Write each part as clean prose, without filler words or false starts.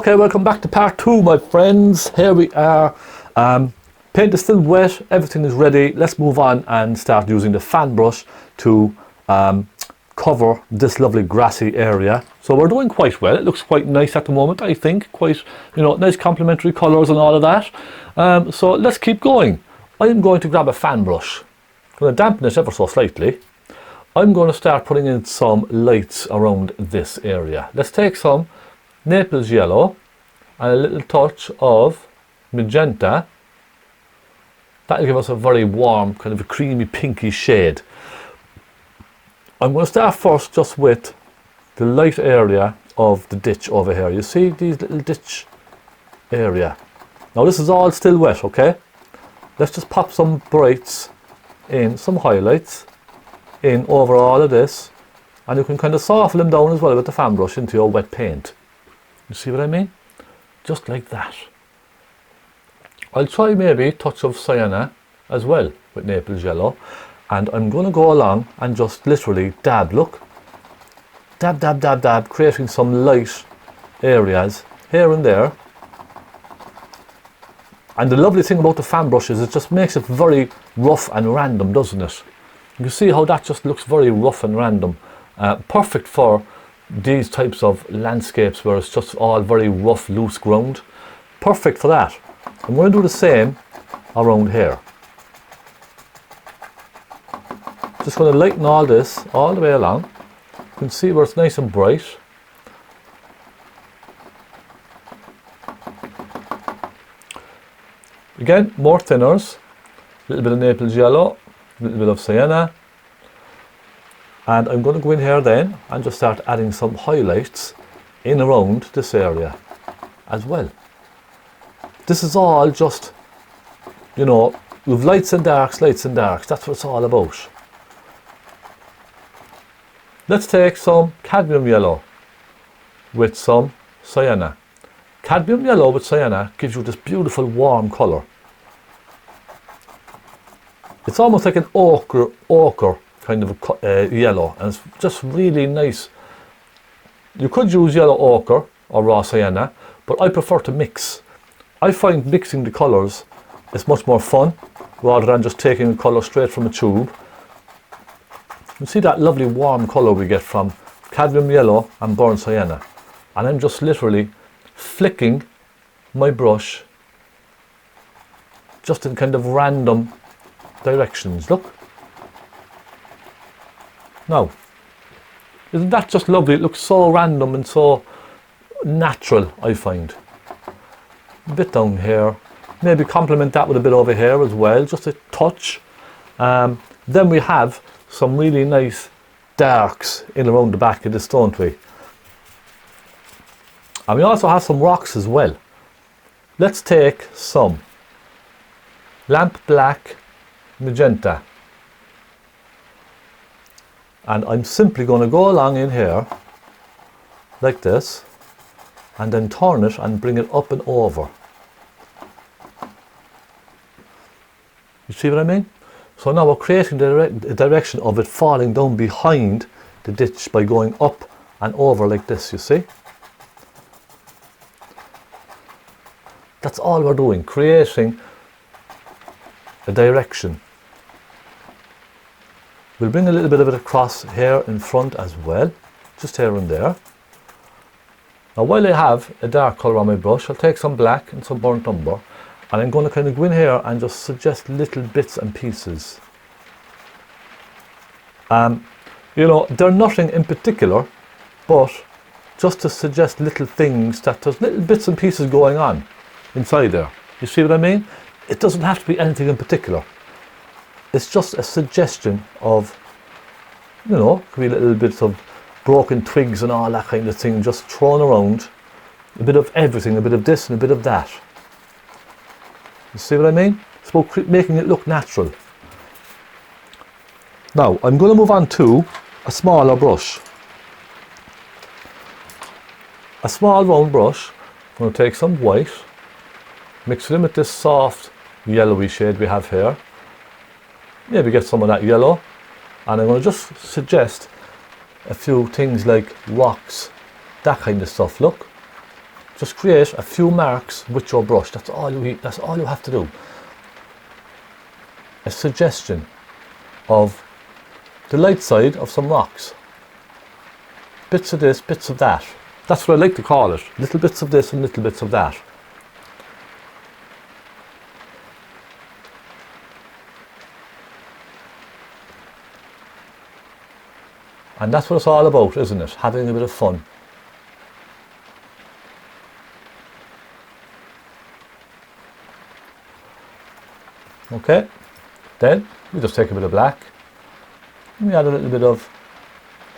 Okay, welcome back to part 2, my friends. Here we are. Paint is still wet, everything is ready. Let's move on and start using the fan brush to cover this lovely grassy area. So we're doing quite well. It looks quite nice at the moment, I think. Quite, nice complementary colours and all of that. So let's keep going. I'm going to grab a fan brush. I'm going to dampen it ever so slightly. I'm going to start putting in some lights around this area. Let's take some Naples yellow and a little touch of magenta. That'll give us a very warm, kind of a creamy pinky shade. I'm going to start first just with the light area of the ditch over here. You see these little ditch area. Now this is all still wet, okay? Let's just pop some brights in, some highlights in over all of this, and you can kind of soften them down as well with the fan brush into your wet paint. You see what I mean? Just like that. I'll try maybe a touch of Sienna as well with Naples yellow, and I'm going to go along and just literally dab, look, dab, dab, dab, dab, creating some light areas here and there. And the lovely thing about the fan brush is it just makes it very rough and random, doesn't it? You can see how that just looks very rough and random. Perfect for these types of landscapes where it's just all very rough, loose ground. Perfect for that. I'm going to do the same around here. Just going to lighten all this all the way along. You can see where it's nice and bright. Again, more thinners, a little bit of Naples yellow, a little bit of Sienna, and I'm going to go in here then and just start adding some highlights in around this area as well. This is all just, with lights and darks, that's what it's all about. Let's take some cadmium yellow with some Sienna. Cadmium yellow with Sienna gives you this beautiful warm colour. It's almost like an ochre kind of a yellow, and it's just really nice. You could use yellow ochre or raw Sienna, but I prefer to mix. I find mixing the colours is much more fun rather than just taking a colour straight from a tube. You see that lovely warm colour we get from cadmium yellow and burnt Sienna, and I'm just literally flicking my brush just in kind of random directions. Look. Now, isn't that just lovely? It looks so random and so natural, I find. A bit down here. Maybe complement that with a bit over here as well, just a touch. Then we have some really nice darks in around the back of this, don't we? And we also have some rocks as well. Let's take some lamp black magenta, and I'm simply going to go along in here like this and then turn it and bring it up and over. You see what I mean? So now we're creating the direction of it falling down behind the ditch by going up and over like this, you see? That's all we're doing, creating a direction. We'll bring a little bit of it across here in front as well, just here and there. Now while I have a dark colour on my brush, I'll take some black and some burnt umber, and I'm going to kind of go in here and just suggest little bits and pieces. They're nothing in particular, but just to suggest little things that there's little bits and pieces going on inside there. You see what I mean? It doesn't have to be anything in particular. It's just a suggestion of, could be little bits of broken twigs and all that kind of thing just thrown around. A bit of everything, a bit of this and a bit of that. You see what I mean? It's about making it look natural. Now, I'm going to move on to a smaller brush. A small round brush. I'm going to take some white, mix it in with this soft yellowy shade we have here. Maybe get some of that yellow, and I'm going to just suggest a few things like rocks, that kind of stuff. Look, just create a few marks with your brush. That's all you have to do. A suggestion of the light side of some rocks. Bits of this, bits of that. That's what I like to call it. Little bits of this and little bits of that. And that's what it's all about, isn't it? Having a bit of fun. Okay, then we just take a bit of black and we add a little bit of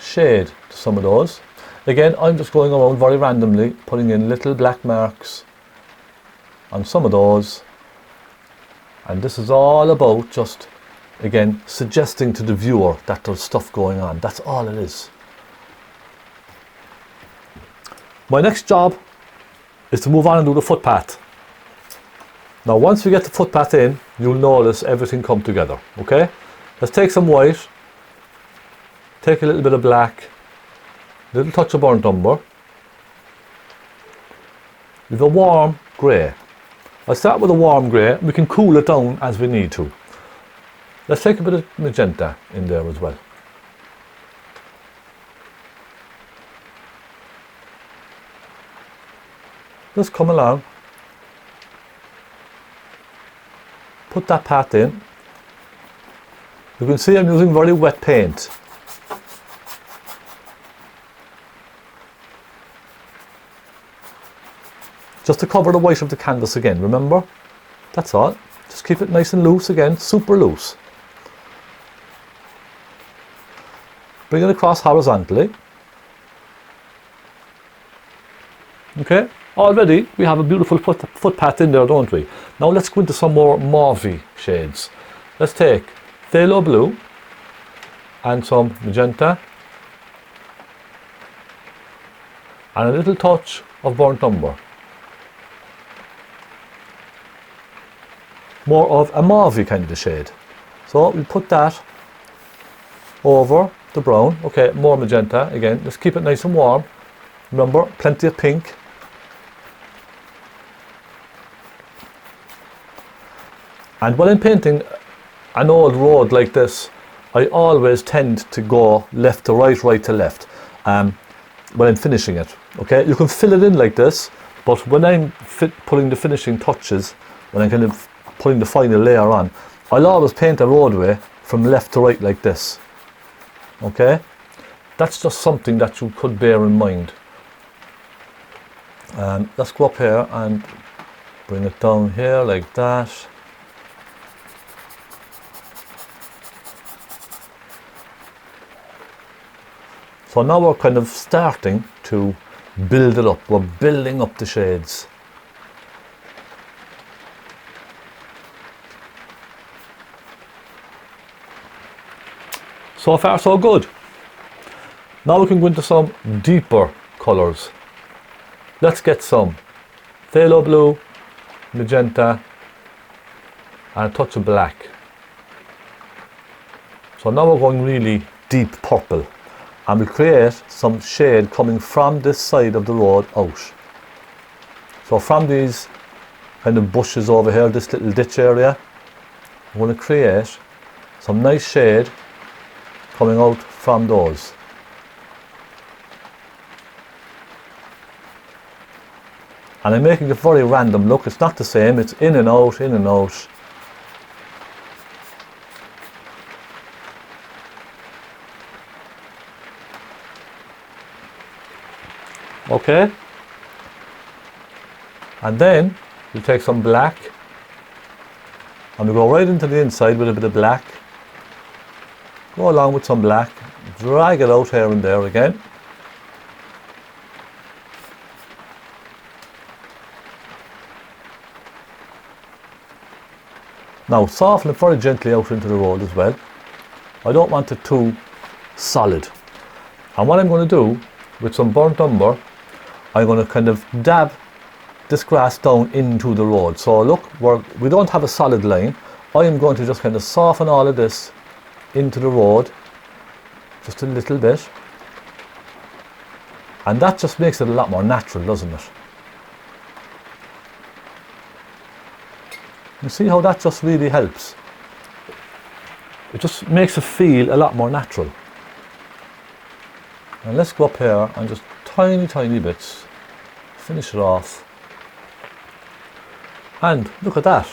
shade to some of those. Again, I'm just going around very randomly, putting in little black marks on some of those. And this is all about just, again, suggesting to the viewer that there's stuff going on. That's all it is. My next job is to move on and do the footpath. Now once we get the footpath in, you'll notice everything come together, okay? Let's take some white, take a little bit of black, a little touch of burnt umber, with a warm grey. I'll start with a warm grey, we can cool it down as we need to. Let's take a bit of magenta in there as well. Just come along, put that path in. You can see I'm using very wet paint. Just to cover the white of the canvas again, remember? That's all. Just keep it nice and loose again, super loose. Bring it across horizontally. Okay, already we have a beautiful footpath in there, don't we? Now let's go into some more mauvey shades. Let's take phthalo blue and some magenta and a little touch of burnt umber. More of a mauvey kind of a shade. So we put that over the brown. Okay, more magenta again. Let's keep it nice and warm. Remember, plenty of pink. And when I'm painting an old road like this, I always tend to go left to right, right to left when I'm finishing it. Okay, you can fill it in like this, but when I'm putting the finishing touches, when I'm kind of putting the final layer on, I'll always paint a roadway from left to right like this. Okay, that's just something that you could bear in mind. Let's go up here and bring it down here like that. So now we're kind of starting to build it up. We're building up the shades. So far so good. Now we can go into some deeper colours. Let's get some phthalo blue, magenta and a touch of black. So now we're going really deep purple and we'll create some shade coming from this side of the road out. So from these kind of bushes over here, this little ditch area, we're going to create some nice shade coming out from those. And I'm making a very random look. It's not the same, it's in and out, in and out. Okay. And then we take some black and we go right into the inside with a bit of black. Go along with some black, drag it out here and there again. Now soften it very gently out into the road as well. I don't want it too solid. And what I'm going to do with some burnt umber, I'm going to kind of dab this grass down into the road. So look, we don't have a solid line. I am going to just kind of soften all of this into the road just a little bit, and that just makes it a lot more natural, doesn't it? You see how that just really helps? It just makes it feel a lot more natural. And let's go up here and just tiny bits, finish it off. And look at that.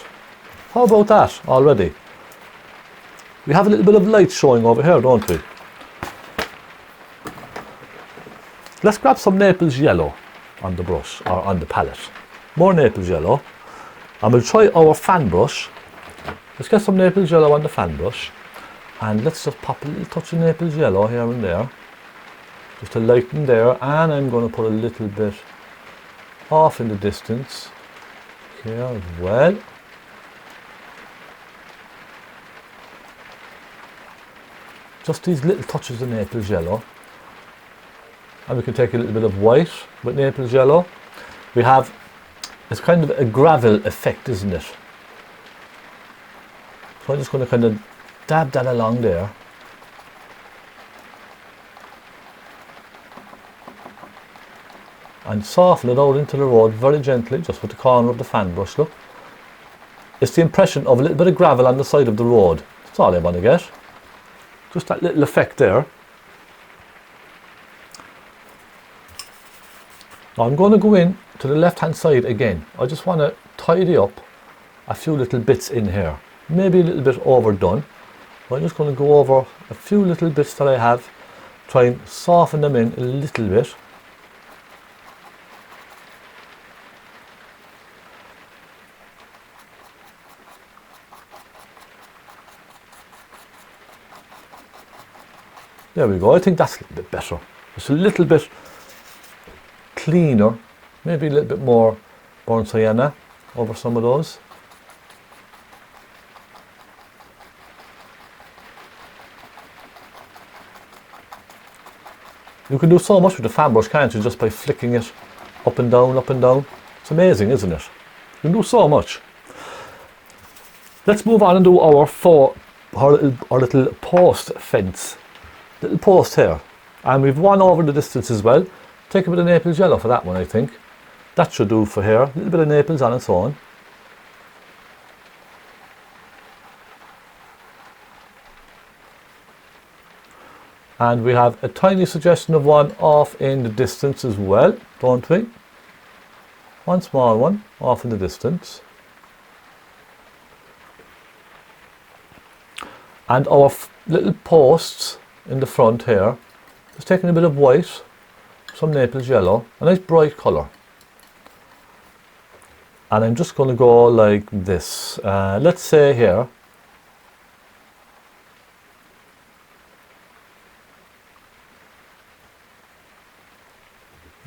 How about that already? We have a little bit of light showing over here, don't we? Let's grab some Naples yellow on the brush, or on the palette. More Naples yellow. And we'll try our fan brush. Let's get some Naples yellow on the fan brush. And let's just pop a little touch of Naples yellow here and there. Just to lighten there. And I'm going to put a little bit off in the distance here as well. Just these little touches of Naples yellow. And we can take a little bit of white with Naples yellow. We have, it's kind of a gravel effect, isn't it? So I'm just going to kind of dab that along there. And soften it out into the road very gently, just with the corner of the fan brush, look. It's the impression of a little bit of gravel on the side of the road. That's all I want to get. Just that little effect there. Now I'm going to go in to the left hand side again. I just want to tidy up a few little bits in here. Maybe a little bit overdone. But I'm just going to go over a few little bits that I have. Try and soften them in a little bit. There we go. I think that's a little bit better. It's a little bit cleaner, maybe a little bit more burnt sienna over some of those. You can do so much with the fan brush, can't you, just by flicking it up and down, up and down. It's amazing, isn't it? You can do so much. Let's move on and do our little post fence. Little post here. And we've one over the distance as well. Take a bit of Naples yellow for that one, I think. That should do for here. A little bit of Naples on its own. And we have a tiny suggestion of one off in the distance as well, don't we? One small one off in the distance. And our little posts in the front here, just taking a bit of white, some Naples yellow, a nice bright colour. And I'm just going to go like this. Let's say here.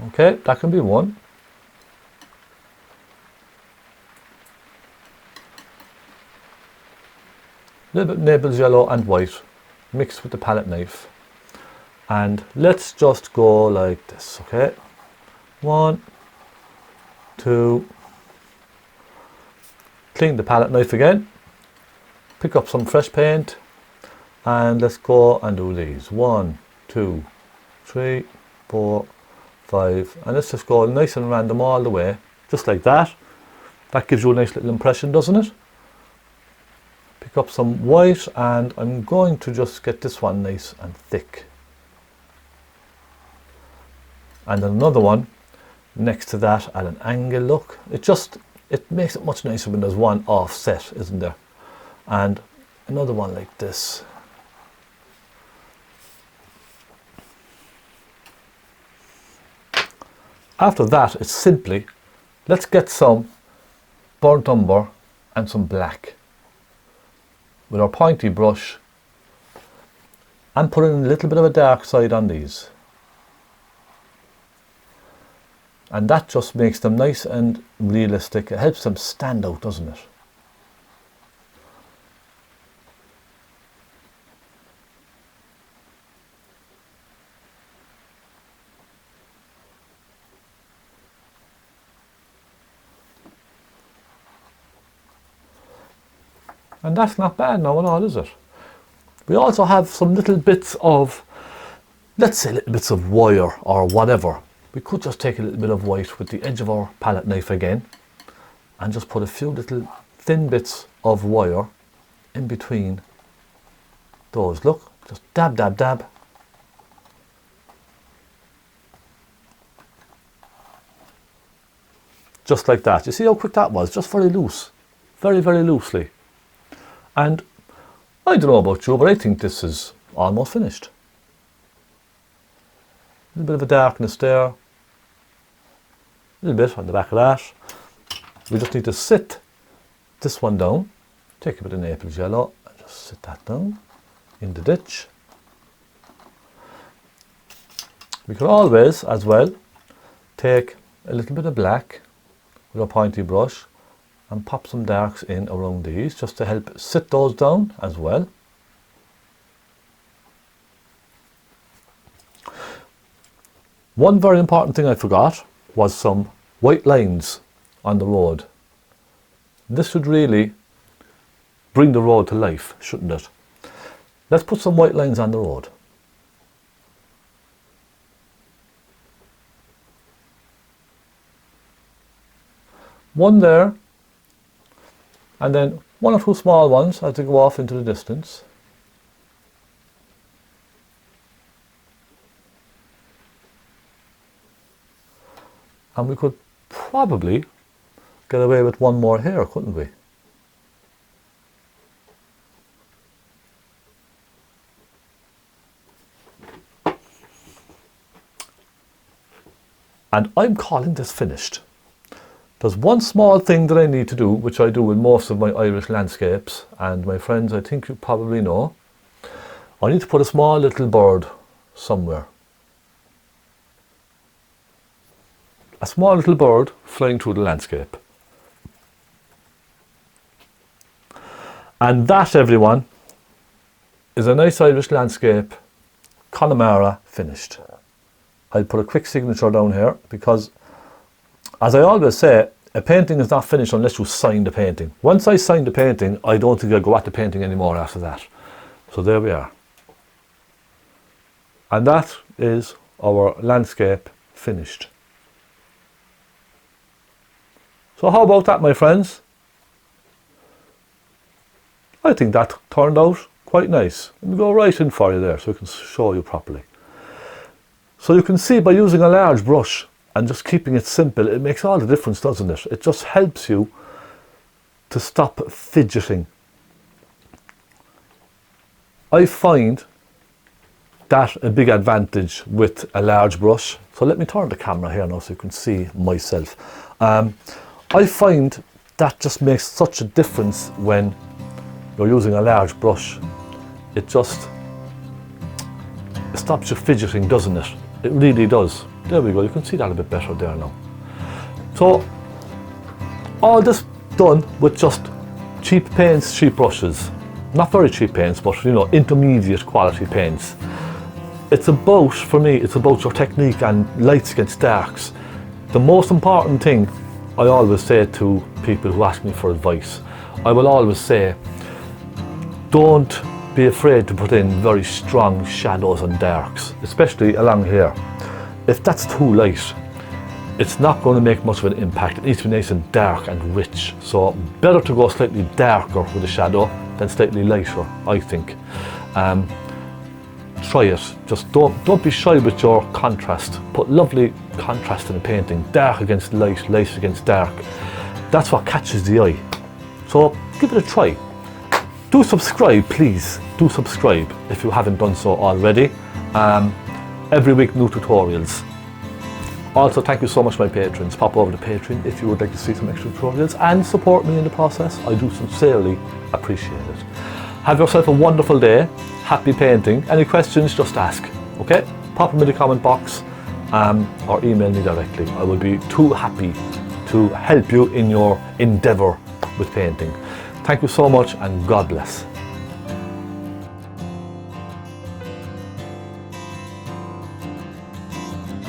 Okay, that can be one. A little bit Naples yellow and white mixed with the palette knife. And let's just go like this, okay? 1, 2. Clean the palette knife again. Pick up some fresh paint. And let's go and do these. 1, 2, 3, 4, 5. And let's just go nice and random all the way. Just like that. That gives you a nice little impression, doesn't it? Pick up some white, and I'm going to just get this one nice and thick. And then another one next to that at an angle, look. It makes it much nicer when there's one offset, isn't there? And another one like this. After that, it's simply, let's get some burnt umber and some black with our pointy brush and put in a little bit of a dark side on these. And that just makes them nice and realistic. It helps them stand out, doesn't it? And that's not bad now at all, is it? We also have some little bits of, let's say little bits of wire or whatever. We could just take a little bit of white with the edge of our palette knife again and just put a few little thin bits of wire in between those. Look, just dab, dab, dab. Just like that. You see how quick that was? Just very loose. Very, very loosely. And I don't know about you, but I think this is almost finished. A little bit of a darkness there. A little bit on the back of that. We just need to sit this one down. Take a bit of Naples yellow and just sit that down in the ditch. We could always, as well, take a little bit of black with a pointy brush and pop some darks in around these just to help sit those down as well. One very important thing I forgot was some white lines on the road. This should really bring the road to life, shouldn't it? Let's put some white lines on the road. One there, and then one or two small ones as they go off into the distance. And we could probably get away with one more here, couldn't we? And I'm calling this finished. There's one small thing that I need to do, which I do with most of my Irish landscapes, and my friends, I think you probably know. I need to put a small little bird somewhere. A small little bird flying through the landscape. And that, everyone, is a nice Irish landscape, Connemara finished. I'll put a quick signature down here because, as I always say, a painting is not finished unless you sign the painting. Once I sign the painting, I don't think I'll go at the painting anymore after that. So there we are. And that is our landscape finished. So how about that, my friends? I think that turned out quite nice. Let me go right in for you there so I can show you properly. So you can see by using a large brush and just keeping it simple, it makes all the difference, doesn't it? It just helps you to stop fidgeting. I find that a big advantage with a large brush. So let me turn the camera here now so you can see myself. I find that just makes such a difference when you're using a large brush. It just stops you fidgeting, doesn't it? It really does. There we go, you can see that a bit better there now. So, all this done with just cheap paints, cheap brushes. Not very cheap paints, but you know, intermediate quality paints. It's about, for me, it's about your technique and lights against darks. The most important thing I always say to people who ask me for advice, I will always say, don't be afraid to put in very strong shadows and darks, especially along here. If that's too light, it's not going to make much of an impact. It needs to be nice and dark and rich. So better to go slightly darker with a shadow than slightly lighter, I think. Try it. Just don't be shy with your contrast. Put lovely contrast in a painting. Dark against light, light against dark. That's what catches the eye. So give it a try. Do subscribe, please. Do subscribe if you haven't done so already. Every week new tutorials. Also, thank you so much, my patrons. Pop over to Patreon if you would like to see some extra tutorials and support me in the process. I do sincerely appreciate it. Have yourself a wonderful day. Happy painting. Any questions, just ask. Okay? Pop them in the comment box or email me directly. I will be too happy to help you in your endeavour with painting. Thank you so much and God bless.